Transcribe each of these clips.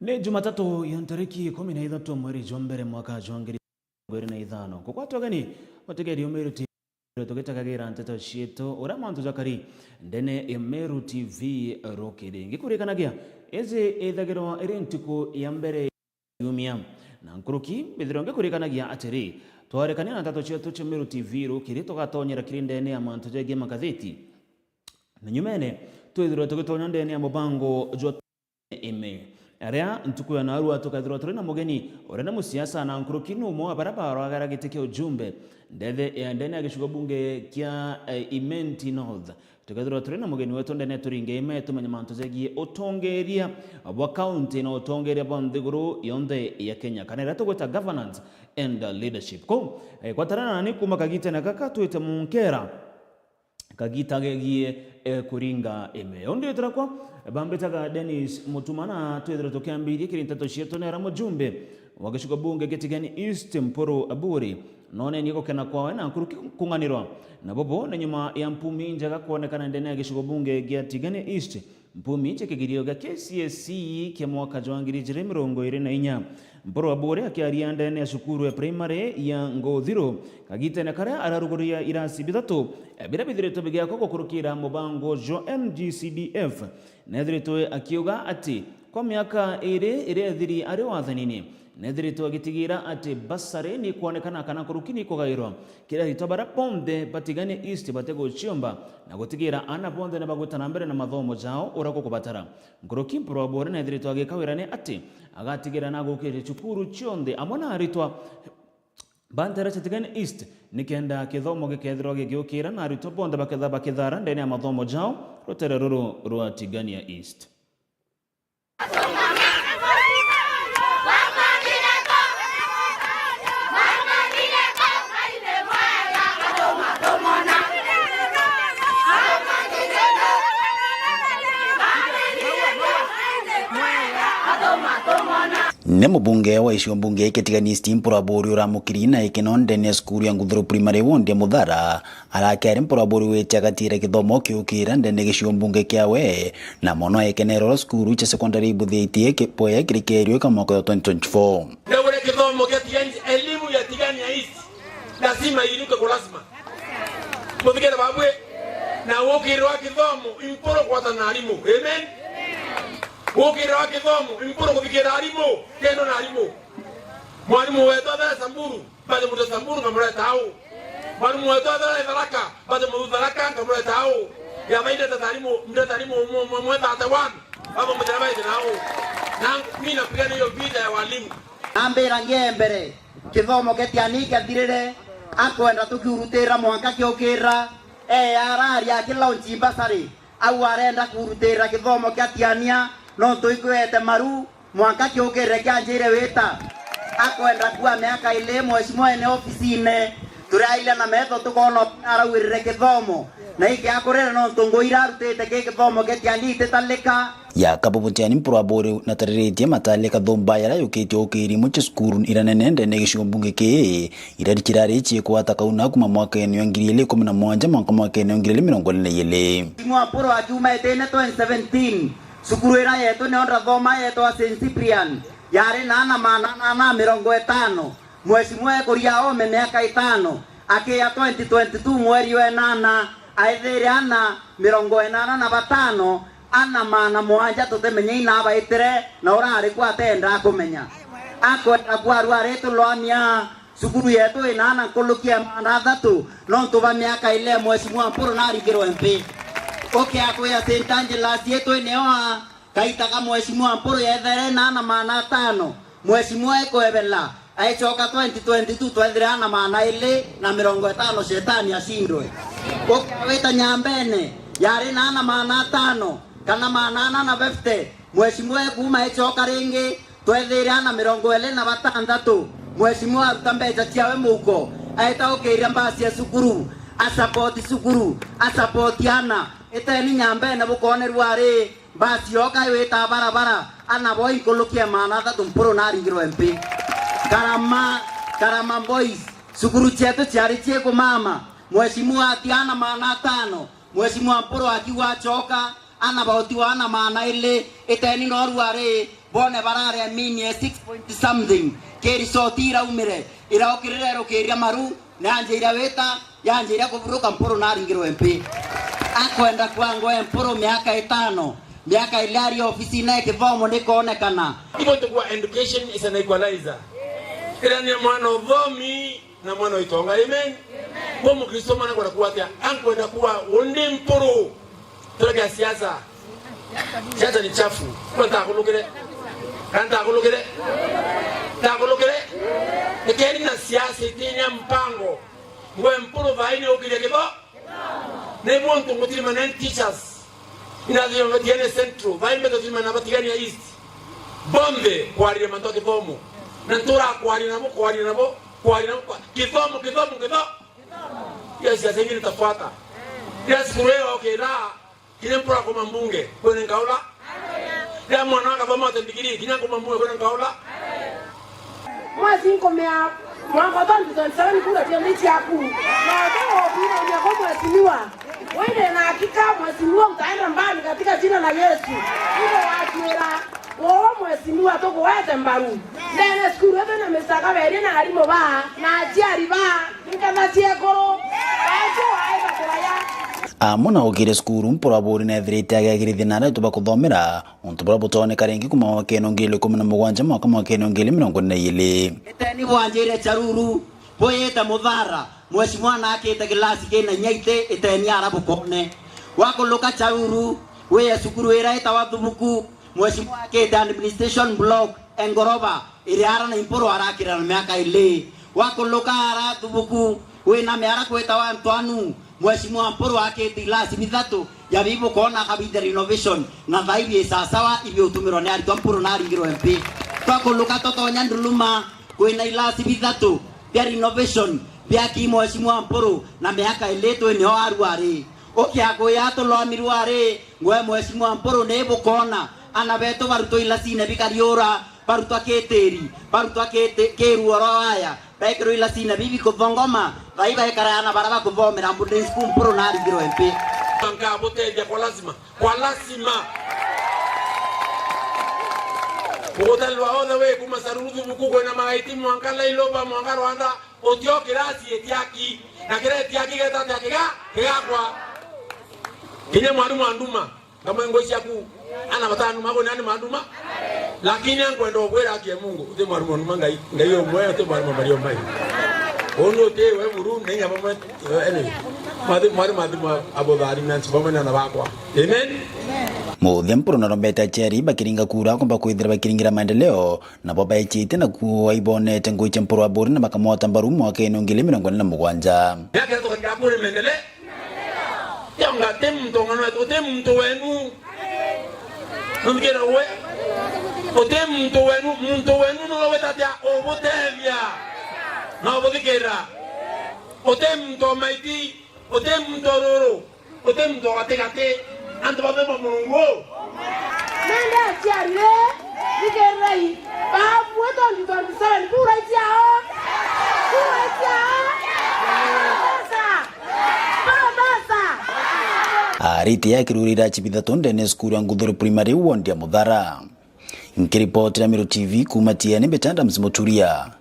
Ni Jumatatu ya tariki 13 mwezi wa mbere mwaka wa 2025 kukwatwa gani wategeri Meru TV tugitagagira nteto cietu ura mantu jakari ndene Meru TV rokede ngikurikanagia eze ethagirwa iri ntuku ya mbere yumia na nkuruki bithiro ngikurikanagia atiri twarekania na nteto cietu cia Meru TV rokede tugatonyera kirindene ya mantu jege magatheti na nyumene twithiro tugitonya ndene ya mubango jwa ime aria ntuku ya narua tukathirwa turi na mugeni ore na musiasa na nkuruki numo abarabara agaragite ke ujumbe ndene agishugo bunge kia Imenti North tukathirwa turi na mugeni wetu ndene turinge ime tumenya mantu zegie utongeria wa county na utongeria bandiguru yonde ya Kenya kanera tugweta governance and leadership ko kwatarana ni kuma kagite na kakatwite munkera kagita gegie kuringa ime onde trakwa bambetaga Dennis Mutumana twethira tukiambirie kirintato cietu nera mujumbe wagishuka bunge getigani East Mporo Aburi none niko kena kwawe na kunganirwa na bobo na nyuma ya mpumi njaga kuonekana ndene ya gishuka bunge getigani East mpumi chekigirio ga KCSE kia mwaka jwangiri jire mirongo ire na inya Mporo Aburi akiaria ndene ya shukuru ya primary ya Ngothiro kagite na karea araruguria irasi bitatu bila bithireto bigia koko kurukira mubango jo NGCDF nethiretwe akiuga ati kwa miaka ire thiri ari wathanini nethiretwe agitigira ati basare ni kuonekana kana kurukini kugairwa kila hitobara ponde batigane East batego chiomba na gutigira ana ponde na bagutana mbere na mathomo jao urako kubatara nguruki Mporo Aburi nethiretwe agikawirane ati agatigira na gukire chukuru chionde amona aritwa Bantera chatigani East nikenda kithomo gikethirwo gigiukira na arito bonde bakithara ndene ya mathomo jao rotere ruru rwa Tigania East ne mubunge wa icio mbunge ketigani East Mporo Aburi uramukiri na ikinonde ne skuru ya Nguthiro primary wonde Muthara arakere Mporo Aburi wechagatire kithomo kiukira ndene gicio mbunge kiawe na mono ekenero skuru cha secondary butheitie kipoya kirikerio kama mwaka 2024 na ule kithomo ketigani elimu ya Tigania East lazima iruke kwa lazima muthikira babwe na wokirwa kithomo Mporo kwa tanalimu amen Wokira wa kithomo Mporo kufikira alimu kendo na alimu mwalimu wetu atha Samburu bade muda Samburu ngamuleta hao mwalimu wetu atha Tharaka bade muda Tharaka ngamuleta hao ya maida tatalimu mdeta alimu mweta atawan baba mdeta maida hao na mimi napigana hiyo vita ya walimu ambera ngembere kithomo ketianika thirire akwenda tukiurutira mwanka kiokira araria kilaunchi basari au arenda kurutira kithomo ketiania no tuikwete maru mwaka kiukire kianjire wita akwenda kuwa miaka ile mweshimwa ene ofisine turaile na metho tukono arawirire kithomo na iki akorera no tunguira rutite kithomo ketiandite talika ya kabubutiani Mporo Aburi na tareretie mataleka thomba yara yukite okiri muche skuru iranene ndene gicio mbunge ke irarikirari chie kwata kauna kuma mwaka ene 2017 mwaka ene 2022 mwa Mporo ajuma etene 2017 sukuru ira yetu ne onda thoma yetu St Cyprian yare nana manana 50 mwezi mwe kuria ome miaka 5 akia 2022 mweri wa 8 aithere ana 85 ana mana mwanja tutemenye ina baitire na urari kwa tenda kumenya akwenda kwa rwaretu lwamia sukuru yetu inana kulukia mana 3 no tuba miaka ile mwezi mwa Mporo na rigiro MP oke ako ya St Angela yetu eneoa kaitaka mweshimwa Mporo yethere nana mana 5 mweshimwa ekoebela aichoka 2022 twethirana mana ile na 50 shetani ashindwe oke aweta nyambene yari nana mana 5 kana mana na 50 mweshimwa kuma aichoka ringi twethirana 26 mweshimwa arutambeja tiawe muko aita okeira mbasi ya sukuru asapoti ana eteni nyambene bukone rwari basi yoka weta barabara ana boy kolokia mana 3 Mporo na rigiro MP karama boys sukuru chetu chari cheko mama mweshimwa atiana mana 5 mweshimwa Mporo akiwa choka ana bauti wana maana ile eteni no ruare bone barare mini 6 point something keri sotira umire ira okirero keria maru nanjira weta yanjira kuburuka mporo naringiro MP akwenda kwangu mporo miaka 5 miaka ilari ofisi na kivomo ndikoonekana hivyo tukua education is an equalizer ila ni mwana dhomi na mwana itonga amen kwa mkristo mana kwa kuatia ankwenda kuwa undi mporo tuleka siasa ni chafu kwa takulukire nikeni na siasa itinya mpango ngwe mporo vaini ukile kibo ne mwonto ngutiri manen teachers inaziyo ngatiene centro vaini meto tiri manabatigani ya east bombe kwa rire mantoke bomo nantura kwa rire nabo kifomo yes yasengine tafuata yes kurewa okera kile mpora kwa mbunge kwenye ngaula ya mwanaka vama atendikiri kinyango mbunge kwenye ngaula mwezi nkomea mwaka 2027 kula tia miti yaku na ndio bila ya kwa mweziniwa wewe na hakika mweziniwa utaenda mbali katika jina la Yesu hivyo watuera wao mweziniwa toko wete mbaru nene skuru ebe na mesaka bere na harimo ba na ajiari ba nkana tiekoro ajo aiba kuraya amona okire skuru mpora bori na thirite agagirithi na tuba kuthomera untu bora butone karengi kuma wakeno ngile 17 mwaka mwakeno ngile 22 eteni bwanjire charuru boyeta muthara mweshimwa na akite glasi kena nyaite eteni arabu kone wako loka charuru we sukuru era etawa thubuku mweshimwa akite administration block engoroba iriara na imporo arakira na miaka ile wako loka ara thubuku we na miara kweta wa Antwanu mweshimwa mporo akite glasi mithatu ya bibo kona kabida renovation na thaibi sasawa ibyo utumiro ne ari mporo na ringiro MP twako loka toto nyanduluma kwena ilasi bithatu bia renovation bia kimo shimwa mporo na miaka ileto ni arware okiago ya to lomirware ngwe mweshimwa mporo ne bukona anabeto baruto ilasi ne bikariora baruto aketeri baruto akete keruoro aya baikro ilasi ne bibi kuthongoma baiba ekarana baraba kuthomera ambulance mporo na ringiro MP anga boteja kwa lazima Bogotal waoda we kuma sarudu bukugo na maiti mwankala iloba mwangaro anda otio kirasi etiaki na kire etiaki geta kega kwa kine mwalimu anduma kama ngoshi yaku ana batanu mago nani manduma lakini ankwenda okwera akie Mungu ute mwalimu anduma ngai omwe ute mwalimu Mario mai ono te we buru nenga mama mwalimu abodari nansi bomena na bakwa amen Muthe mporo na rombeta cheri bakiringa kura komba kwithira bakiringira maendeleo na boba echite na kuwa ibonete nguiche mporo aburi na makamota mbaru mwaka ino ngili 47 yake to kaburi mendele yanga temto ngano to temto wenu ngikera we o temto wenu no wetatia o botevia no bodikera o temto maiti o temto roro o temto ategate anto babemo mungu nende achiarire nigerai babu weto 2027 kura tiao ariti ya kirurira chibithato ndene skuru Nguthiru primary ward ya Muthara nkiripoti na Miro TV kumatia ni Betanda Mzimoturia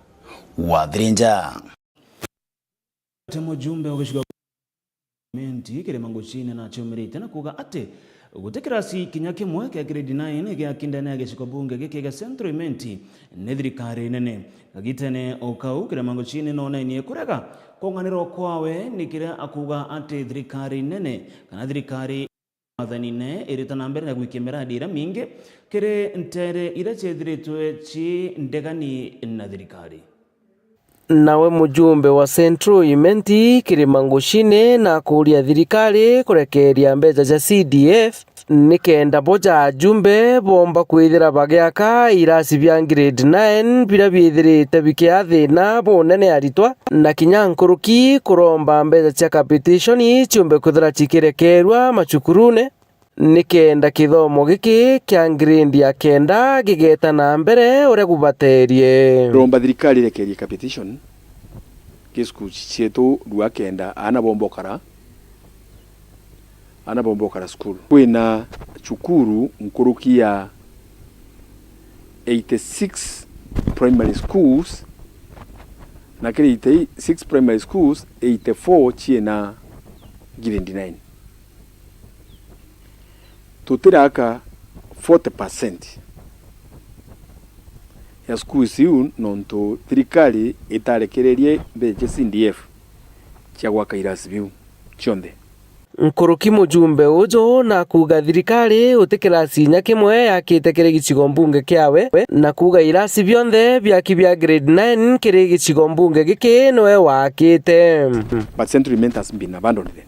wa Thirinja temo jumbe ogishika menti kire mango chine na chomerite na kuga ate gutekirasi kinya kimwe kya grade 9 kya kindane ya gishiko bunge gikega central menti nethirikari nene gagitene okau kire mango chine no na ni kurega konganiro kwawe nikire akuga ate thirikari nene kana thirikari athanine iritana mbere na gwikemera dira mingi kire ntere ira chethiritwe chi ndegani na thirikari nawe mujumbe wa Central Imenti Kirimangushine na kuria thirikari kurekeria mbeca cia CDF nikenda boja jumbe bomba kwithira bagiaka irasi bya grade 9 bira bithirite bikia thina bonene aritwa na kinyankuruki kuromba mbeca cia competition chumbe kwithira chikirekerwa machukurune nikenda kithomo giki kia grade ya kenda gigeta na mbere ure gubaterie romba thirikari rekerie competition kisku chetu rwa kenda ana bombokara school kwina chukuru nkurukia 86 primary schools na kiri 86 primary schools 84 chiena grade 9 tutiraka 40% ya schools iu nonto thirikari itarekererie mbeje CDF chia gwaka irasi biu chonde. Nkuruki mujumbe ujo na kuga thirikari utikirasi nya kimwe yakite kiri gicigo mbunge kiawe na kuga irasi bionthe byaki bya grade 9 kiri gicigo mbunge giki noe wakite. But Central Element has been abandoned then.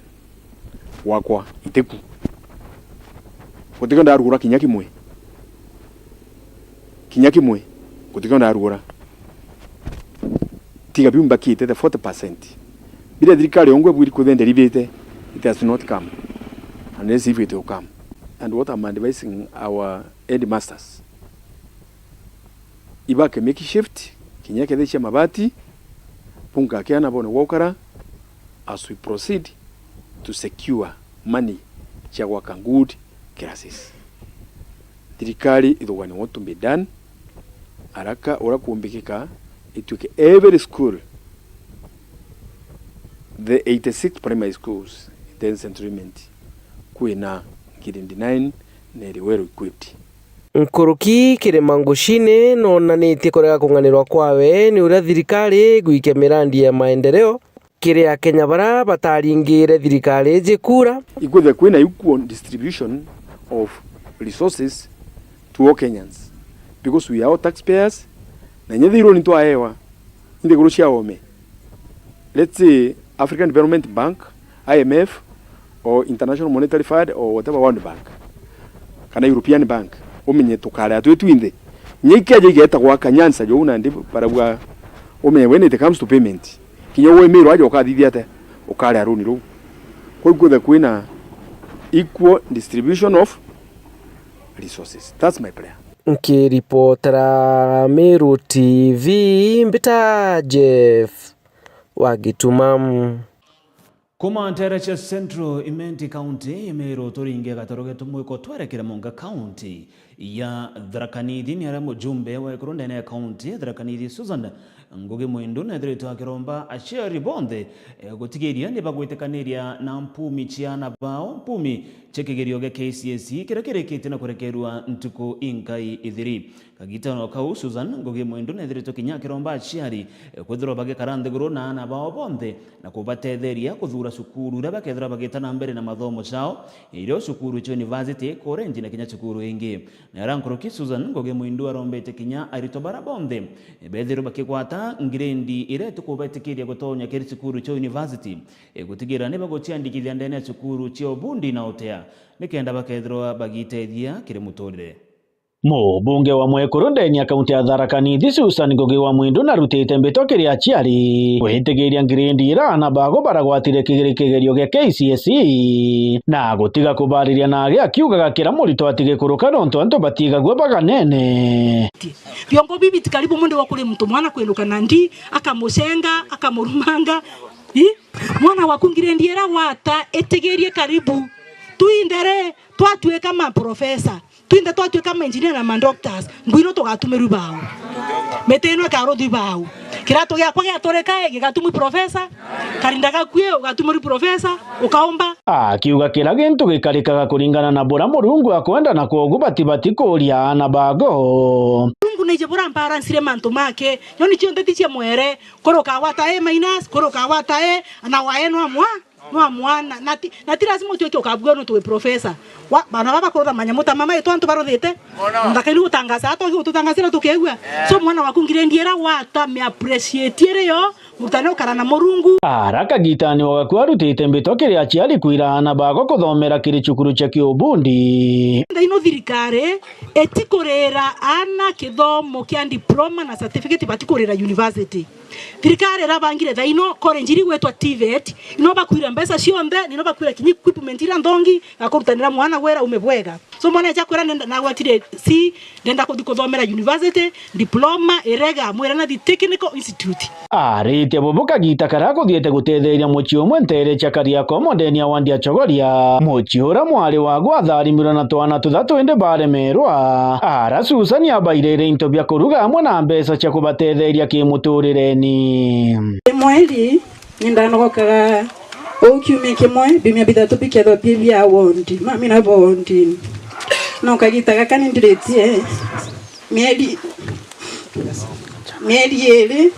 Wakwa iteku kutikenda arugura kinya kimwe kutikenda arugura tiga biumba kite the 40% bila thirikari ongwe bwiri kuthende ribite. It has not come unless if it will come. And what I'm advising our headmasters, ibake make shift kinyake desha mabati punga kiana bono wokara as we proceed to secure money chagwa good classes. Thirikari idogani want to be done araka ora kumbikika ituke every school, the 86 primary schools then Central Element kuina grade 9 neri well equipped. Nkuruki Kirimangushine nonanitie kurega kunganirwa kwawe ni uria thirikari guike mirandi ya maendeleo kiria Kenya bara bataringire thirikari jikura iguthe kuina equal distribution of resources to all Kenyans because we are all taxpayers na nyethiro ni twaewa inde guru cia ome. Let's say African Development Bank, IMF or International Monetary Fund or whatever World Bank kana European Bank omenye tukale atwe twinde nyikeje geta kwa kanyansa jo una ndi parabwa omenye when it comes to payment kinyo we miro aje okathithia ate ukale aruni ru kwa guthe kwina equal distribution of resources. That's my prayer. Nkiripotera Meru TV Mbita Jeff Wagitumam Kuma ntera cha Central Element County Meru turinge gatoroge tumwiko twerekera Monga County ya Tharaka Nithi ni ara mujumbe wa kurunda na county Tharaka Nithi Susan Ngugi Mwindu na threto akiromba asheri bonde gutigiria ni bagwitekaniria na mpumi chiana bao mpumi chekigerio ge KCSE kirakirekete na kurekerwa ntuko inkai ithiri kagitano kau Susan Ngugi Mwindu na threto kinya kiromba asheri kuthiro bage karande guru na bao bonde na kubatetheria kuthura sukuru raba kethira bagitana mbere na mathomo chao irio sukuru cha university korenji na kinya sukuru ingi na rankuruki Susan Ngugi Mwindu arombete kinya aritobara bonde bethiro bakikwata ngirendi ire tukubetikiria gutonya kiri sukuru cha university gutigira ne bagochiandikithia ndene sukuru cha obundi na otea nikenda bakethirwa bagitethia kiri mutorire. Mubunge wa Mwekuru ndeni ya kaunti ya Tharaka Nithi Susan Ngugi wa Mwindu na rutite mbito kiria aciari kwitigiria ngirendi irana bago baragwatire kigerio gya KCSE na gutiga kubariria na agi akiugaga kira murito atige kuruka nonto anto batiga gwe baganene viongo bibi tikaribu munde wakule mtu mwana kweluka nandi akamusenga akamurumanga mwana wakungirendi era wata etigerie karibu tuindere twatwe kama professor tuinde twatwe kama engineer na man doctors ngwino tugatumeru bawo meteno karodi bawo kirato gya kwa toreka gigatumu professor karindaga kwe ugatumeru professor ukaomba akiuga kira gintu gikarikaga kuringana na bora murungu akwenda na kogu batibati kuria na bago mungu neje bora mpara nsire manto make nyoni chionde tiche mwere koroka wata minus koroka wata na waeno amwa no mwana nati lazima utweke ukabwa no tuwe professor bana baba korora manyamuta mama yetu antu barothete ndakani utangaza ato ututangazira tukegwa so mwana wakungirendiera wata me appreciate yo mutano karana murungu araka gitani wagakwa rutite mbito kiri aciari kwirana bago kuthomera kiri cukuru cha Kiobundi ndaino thirikare etikorera ana kithomo kia diploma na certificate batikorera university thirikare rabangire thaino college gwetwa TVET ino bakwira mbesa cionthe nino bakwira kinyi equipment ira ndongi akurutanira mwana gwera umebwega so mwana chakwera na watire si ndenda kuthomera university diploma irega mwera na the technical institute arite boboka gita karako thiete gutetheria muchi umwe ntere chakaria komodeni ya wandia chogoria muchi ura mwari wa gwatharimiro na twana tuthatu inde baremerwa ara Susan yabairire into bya kuruga amwe na mbeca cia kubatetheria kimuturireni mweli ndanogokaga okiume kimwe bimya bithatu biketho bia wondi mami na wondi no kagitaga kanindiretie mieri ere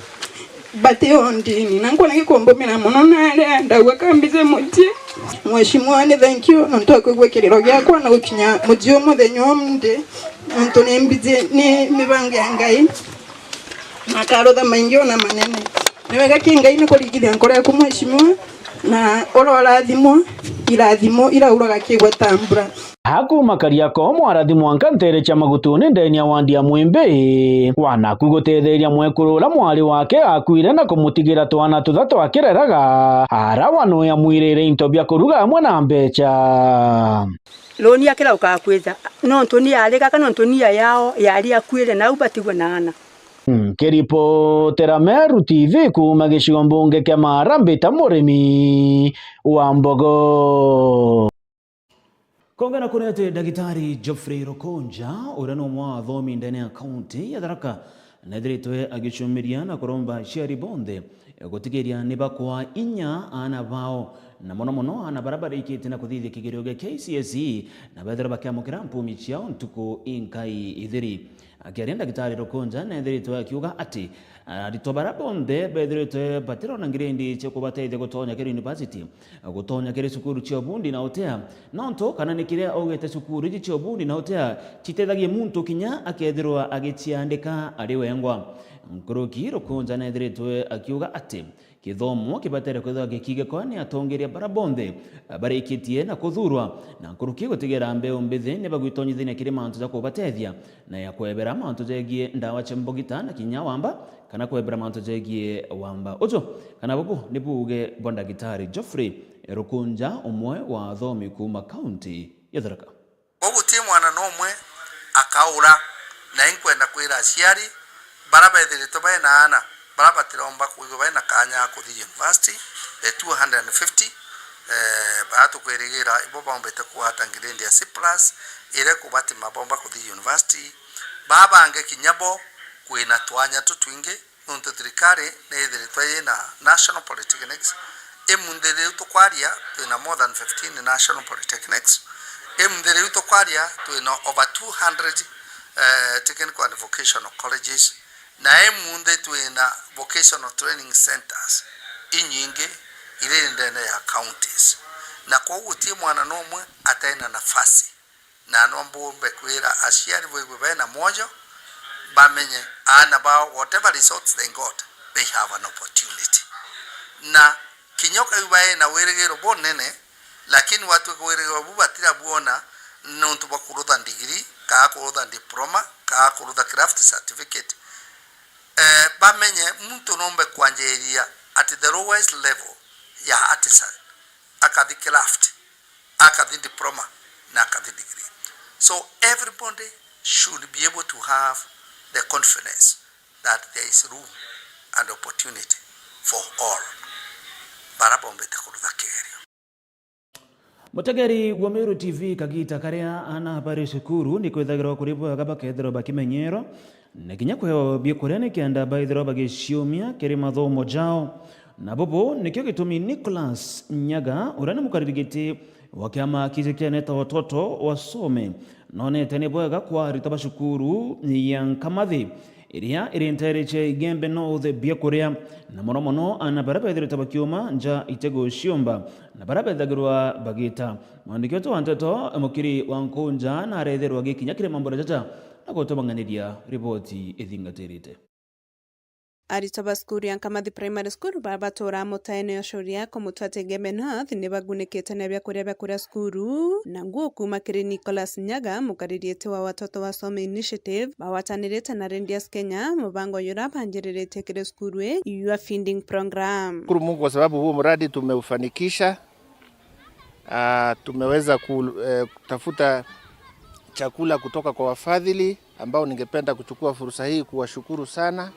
bate ondini nankona gikombo mina muno nare ndagwa kambize mutie mweshimwa ne thank you ntoko gwekiriro gyakwa na gukinya mujio muthenya omnde ntone mbize ni mibange ngai makarotha maingi na manene niwega kingai ni kurigithia nkore ku mweshimwa na ororathimo irathimo irauraga kigwa tambura hakuma Kariako mwarathimo ankantere cha magutuni ndeni ya wandia mwimbe wanaku gutetheria mwekurura mwari wake akuire na kumutigira twana tuthatu akireraga ara wano ya mwirire into bya kuruga amwe na mbeca loni akira ukakweza no ntoni yarega kana ntoni yao yari akwire na ubatigwa nana Kiripotera Meru TV kuma gicigo mbunge kia Marambi ta murimi wa mbogo kongana kunete Dagitari Geoffrey Rokonja urano mwa thomi ndene ya kaunti ya Tharaka nethiritwe agicumiria na kuromba ciari bonde gutigiria nibakwa inya ana bao na mono ana barabara ikite na kuthithia kigerio gia KCSE na bethera bakiamukira mpumi ciao ntuku inkai ithiri akiaria Dagitari Rokonja nethiritwe akiuga ati ritobara bonde bethiritwe batiro na ngirendi cia kubateithia gutonya kiri university gutonya kiri cukuru cia bundi na hotea nonto kana nikire ogete cukuru cia bundi na hotea citethagie muntu kinya akethirwa agiciandika ari wengwa Nkuruki Rokonja nethiritwe akiuga ati kithomo kibatere kwithwa gikige kwani atongeria barabonde barikitie na kuthurwa na Nkuruki gutigera mbeu mbithi ni bagwitonyithia kiri mantu za kubatethia na ya kwebera mantu jegie ndawa chembogita na kinya wamba kana kwebera mantu jegie wamba ujo kana bubu ni buge bonda Dagitari Geoffrey Rokonja umwe wa thomi kuma county ya Tharaka ogutie mwana nomwe akaura na inkwenda kwira aciari barabethirito baina ana barabatiromba kuigo baina kanya kuthi university 250 batu kwirigira ibo bombete kuhata ngirindi ya C+ ire kubati mabomba kuthi university babange kinyabo kwina twanya tutwinge nuntu thirikari nethirito ina national polytechnics emundere utokwaria twina more than 15 national polytechnics emundere utokwaria twina over 200 technical and vocational colleges na emunde twina vocational training centers inyingi ile ndene ya counties na kwa uti mwana nomwe ataina nafasi na nombo bekwira aciari bwe na mojo bamenye ana ba whatever resources they got they have an opportunity na kinyoka yubaye na weregero bonene lakini watu weregero bubatira buona nonto bakurudha degree ka kurudha diploma ka kurudha craft certificate bamenye muntu nombe kwanjeria at the lowest level ya artisan akadi craft akadi diploma na akadi degree so everybody should be able to have the confidence that there is room and opportunity for all barabombe tekurudha kegerio Mutegeri wa Meru TV kagita karia ana habari shukuru ni kwethagirwa kuribwa gaba kethero bakimenyero nekinya kweo biekurene kianda baithero bagiciumia kiri mathomo jao na bobo nikio gitumi Nicholas Nyaga urani mukaririgiti wa kiama kizikianeta watoto wasome none tene bwega kwa ritaba shukuru ya Nkamathi iria irintereche igembe no the biekorea na mono ana baraba ithirita bakiuma nja itego ciumba na baraba ithagirwa bagita mwandikio to anteto mukiri wa Nkunja na aretherwa gikinya kire mambo jaja na gotobanganiria ripoti ithingatirite Aritaba skuru ya Nkamathi Primary School babatora mutaene yoshoria ko mutwate Gembe North ni bagunikete na bya skuru na nguo kuma kiri Nicholas Nyaga mukaririete wa watoto wasome initiative bawatanirete na Rendias Kenya mubango yura banjirirete kire skuru ya feeding program. Shukuru Mungu kwa sababu huo mradi tumeufanikisha. Tumeweza kutafuta chakula kutoka kwa wafadhili ambao ningependa kuchukua fursa hii kuwashukuru sana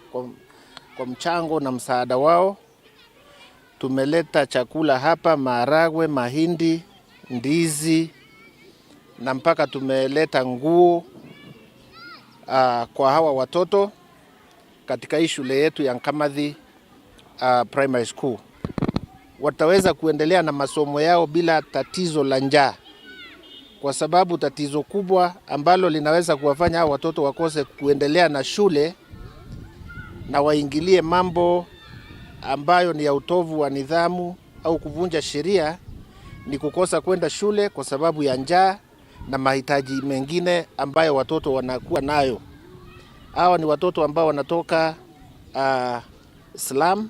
kwa mchango na msaada wao. Tumeleta chakula hapa, maharagwe, mahindi, ndizi na mpaka tumeleta nguo kwa hawa watoto katika hii shule yetu ya Nkamathi Primary School. Wataweza kuendelea na masomo yao bila tatizo la njaa, kwa sababu tatizo kubwa ambalo linaweza kuwafanya hao watoto wakose kuendelea na shule na waingilie mambo ambayo ni ya utovu wa nidhamu au kuvunja sheria ni kukosa kwenda shule kwa sababu ya njaa na mahitaji mengine ambayo watoto wanakuwa nayo. Hawa ni watoto ambao wanatoka slum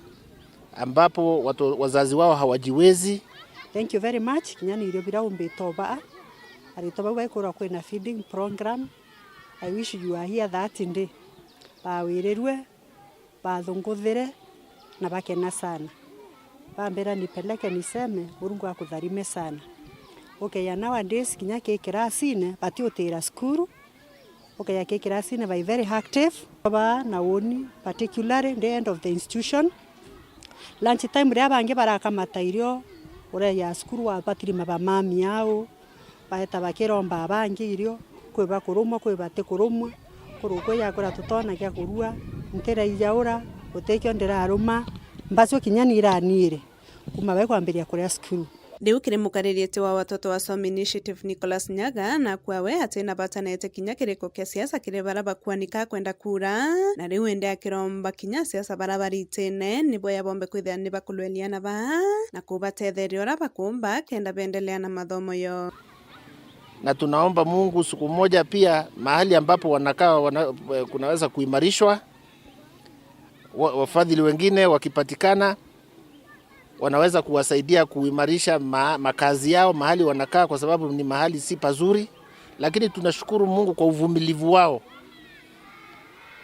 ambapo wazazi wao hawajiwezi. Thank you very much. Kinyani irio bira umbitoba. Aritoba wekora kwena feeding program. I wish you are here that day. Bawirerwe, bathunguthere na bakena sana. Bambera nipeleke niseme Mungu akutharime sana. Okay, ya nowadays kinya ke kirasine batiotera skuru. Okay, ya ke kirasine by very active. Baba na woni particularly the end of the institution. Lunch time ria bange barakamata irio ore ya skuru wa batiri mabamami yao. Baeta bakiromba bange irio kwiba kurumwa kwiba te kurumwa kuruko ya kora tutona kya kurua ntera ijaura utekyo ndera aruma mbacio kinyani iranire kuma bae kwambiria kuria skuru. Riu kiri mukaririete wa watoto wa Some Initiative Nicholas Nyaga na kwawe atena batanete kinya kiriko kia siasa kire baraba kwanika kwenda kura na riu ende akiromba kinya siasa baraba ritene nibo yabombe kwithia ni bakulweliana ba na kubatetheria ora bakumba kenda bendelea na mathomo yo. Na tunaomba Mungu siku moja pia mahali ambapo wanakaa kunaweza kuimarishwa, wafadhili wengine wakipatikana wanaweza kuwasaidia kuimarisha makazi yao mahali wanakaa, kwa sababu ni mahali si pazuri. Lakini tunashukuru Mungu kwa uvumilivu wao.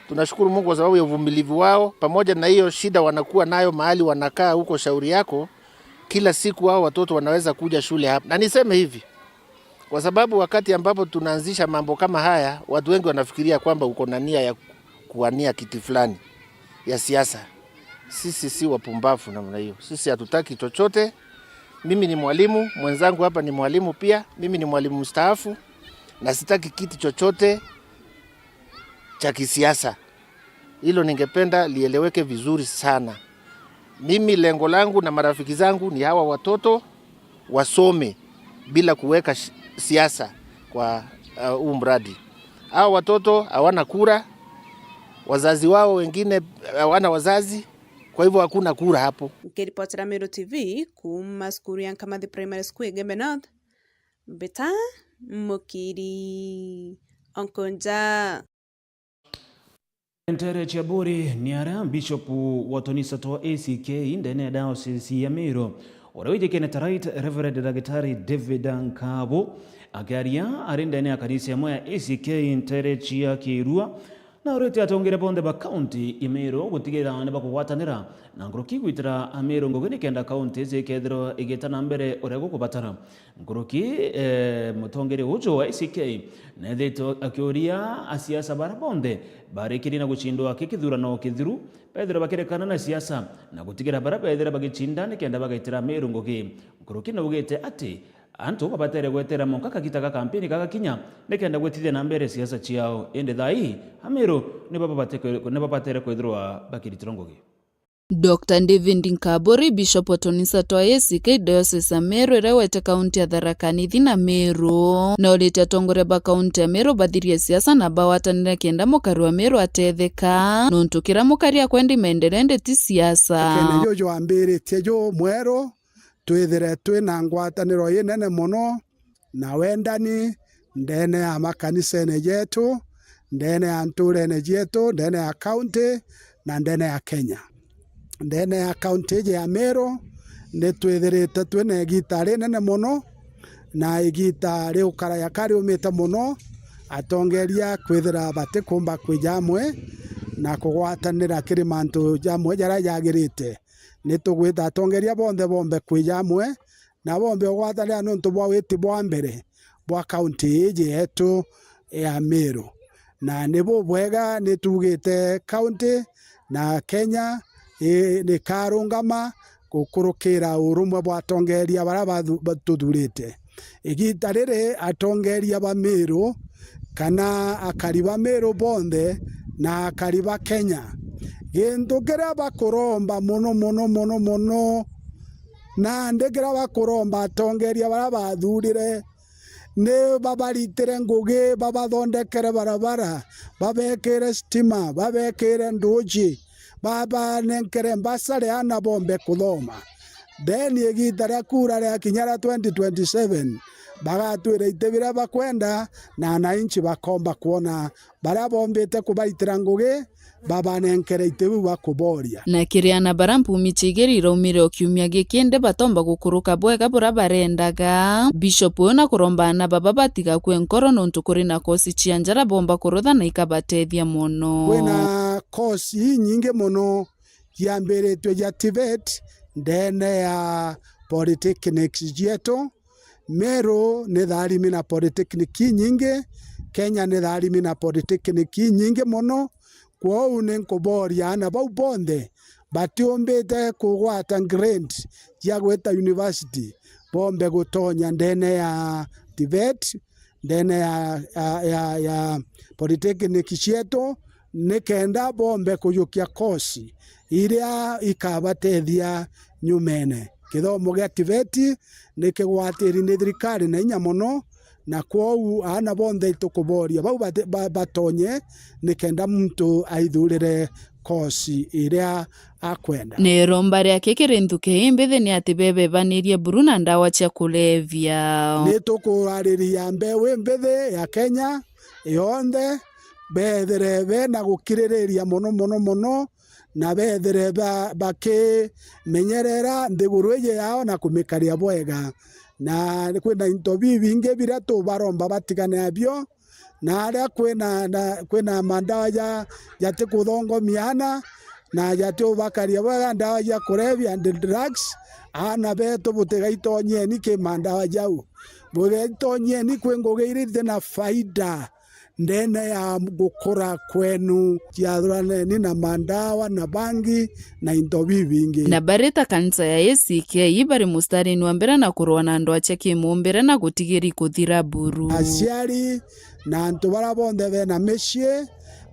Tunashukuru Mungu kwa sababu ya uvumilivu wao, pamoja na hiyo shida wanakuwa nayo mahali wanakaa huko Shauri Yako. Kila siku hao watoto wanaweza kuja shule hapa. Na niseme hivi, kwa sababu wakati ambapo tunaanzisha mambo kama haya, watu wengi wanafikiria kwamba uko na nia ya kuwania kiti fulani ya siasa. Sisi si wapumbavu namna hiyo. Sisi hatutaki chochote. Mimi ni mwalimu, mwenzangu hapa ni mwalimu pia. Mimi ni mwalimu mstaafu na sitaki kiti chochote cha kisiasa. Hilo ningependa lieleweke vizuri sana. Mimi lengo langu na marafiki zangu ni hawa watoto wasome bila kuweka siasa kwa mradi. Hawa watoto hawana kura, wazazi wao wengine hawana wazazi, kwa hivyo hakuna kura hapo. Nikiripotera Meru TV kuma skuru ya Nkamathi Primary School Gembe North, Beta Mukiri Onkonja. Ntere Chaburi Niara Bishop Watonisa to ACK ndene diocese ya Meru Orawije Kenneth Right Reverend Daktari David Nkabo agaria arindene ya kanisa ya moya ACK ntere chia kirua na urete atongere ponde ba county imero gutigera ne bakugwatanira na ngoroki gwitira amero ngogene kenda county zekedro igetana mbere orego kubatara ngoroki mutongere ujo wa ACK na deto akioria asiasa barabonde barekiri na guchindwa kikithurano kithiru Pedro bakerekana na siasa na gutigera barabedera bagicindane kenda bagaitira amero ngogi ngoroki no ugete ati antu babatere gwetera monkaka kitaka kampeni kaka kinya nekenda gwetithia na mbere siasa chiao ende thai amero ne babatere kwithirwa bakiritirongogi. Dr. David Nkabori Bishop Watonisa to ACK Diocese ya Meru rewete kaunti ya Tharaka Nithi na Meru na olete atongore ba kaunti ya Meru bathirie siasa na bawatanira kenda mukari wa Meru atetheka nontu kira mukari akwendi maenderende ti siasa kene yojo ambere tejo mwero twithere twina ngwataniro inene muno na wendani ndene ya makanisa ene yetu, ndene ya nture ene yetu, ndene ya county na ndene ya Kenya. Ndene ya county ya Meru ne twitherete twina gitari nene muno na igita ri ukara ya kari umita muno atongeria kwithira bate kumba kwijamwe na kugwatanira kiri mantu jamwe jara jagirite ni tugwita atongeria bombe kwijamwe na bombe ogwatanira nontu bwa witi bwa mbere bwa county yetu ya Meru na nibo bwega nitugite county na Kenya ni karungama gukurukira urumwe bwa atongeria bara batuthurite igita riri atongeria ba Meru kana akariba Meru bonthe na akariba Kenya gintu kiria bakuromba muno na ndekera bakuromba atongeria bara bathurire ne babaritire ngugi babathondekere barabara babekere stima babekere nduji babanenkere mbasare ana bombe kuthoma then igita ria kura ria kinyara 2027 bagatwire itebira bakwenda na wananchi bakomba kuona bara bombete kubaitira ngugi babanenkere itebu bakuboria na kiriana barampu michigeri raumire okiumia gikinde batomba gukuruka bwega bura barendaga Bishop ona kurombana baba batiga kwenkoro nontu kuri na kosi chianjara bomba kurutha na ikabatethia muno kwena kosi nyinge muno yamberetwe ya TVET ndene ya polytechnics jeto Meru ni tharimi na polytechnic nyinge Kenya ni tharimi na polytechnic nyinge muno kwa unenkoboria na bau bonde batiombete kugwata grade ya gweta university bombe gutonya ndene ya TVET ndene ya polytechnic cheto nikenda bombe kuyukia kosi iria ikabatethia nyumene kithomo gya TVET nikigwatiri ni thirikari na inya muno na kwou ana bonthe itukuboria bau batonye nikenda muntu aithurire kosi iria akwenda ne romba ria kekerenthuke imbethe ni ati bebe banirie buruna ndawa cia kulevya nitukuraria mbewe imbethe ya Kenya yonthe bethere bena gukiririria muno na bethere bakimenyerera nthiguru ije yao na kumikaria bwega na kwina into bingi bira tubaromba batigane abyo na aria kwina mandawa ya tikuthongomiana na ya tubakaria bwega ndawa ya kulevya and drugs ana beto butega itonye ni ke mandawa jau bwe itonye ni kwengogeirite na faida ndene ya gukura kwenu kiathurane ni na mandawa na bangi na into bingi na bareta kanisa ya ACK bari mustari wa mbere na kurwa na ndo ache kimumbere na gutigiri kuthira buru aciari na antu bara bonthe bena micii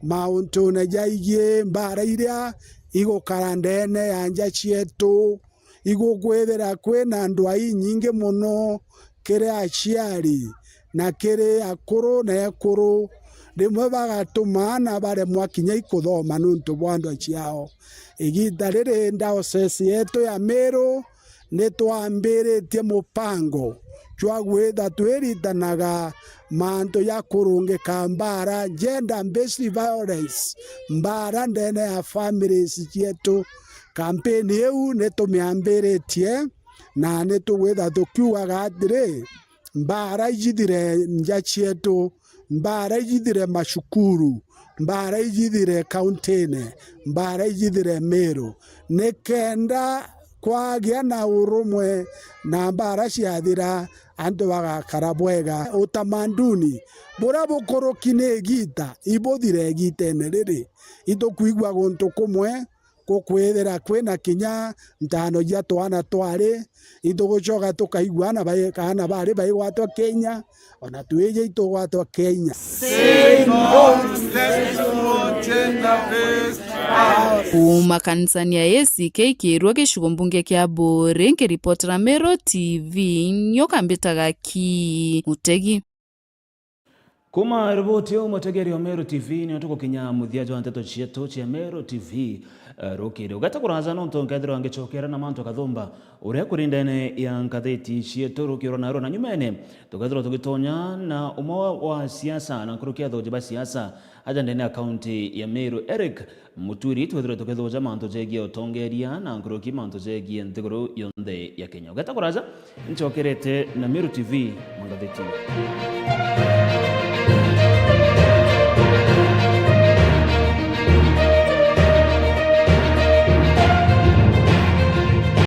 mauntu na jaigie mbara iria igukara ndene ya nja cietu igugwithira kwina andu ai nyingi muno kiri aciari na kiri akuru na ekuru rimwe bagatumana bare mwakinya ikuthoma nuntu bwa andu aciao igita riri diocese yetu ya Meru nitwambiritie mupango jwa gwitha twiritanaga mantu ya kurungika mbara gender based violence mbara ndene ya families cietu kampeni eu nitumiambiritie na nitugwitha tukiugaga atiri mbara ijithire nja cietu mbara ijithire mashukuru mbara ijithire kauntine mbara ijithire Meru nikenda kwagia na urumwe na mbara ciathira andu bagakara bwega utamanduni bura bukurukine gita ibuthire gitene riri itukuigwa guntu kumwe kukwithira kwina kinya ntano ya twana twari itugucoka tukaiguana kana bari baigwatwa Kenya ona twije itugwatwa Kenya kuma kanisani ya ACK kirwa gicigo mbunge kia Buri nkiripotera Meru TV nyokambitaga ki Mutegi kuma riboti yo Mutegeri Meru TV ni tukukinya muthiajo nteto cietu cia Meru TV rukire ugata kuraza no ntonkethero angechokera na manto kathumba uria kurindene ya ngatheti cietu rukiro na rona nyumene tukethero tugitonya na umwe wa siasa na kurukia thoje ba siasa aja ndene akaunti ya Meru Eric Muturi twethero tukethoja manto jegie utongeria na kuruki manto jegie nthiguru yonthe ya Kenya ugata kuraza nchokerete na Meru TV mangatheti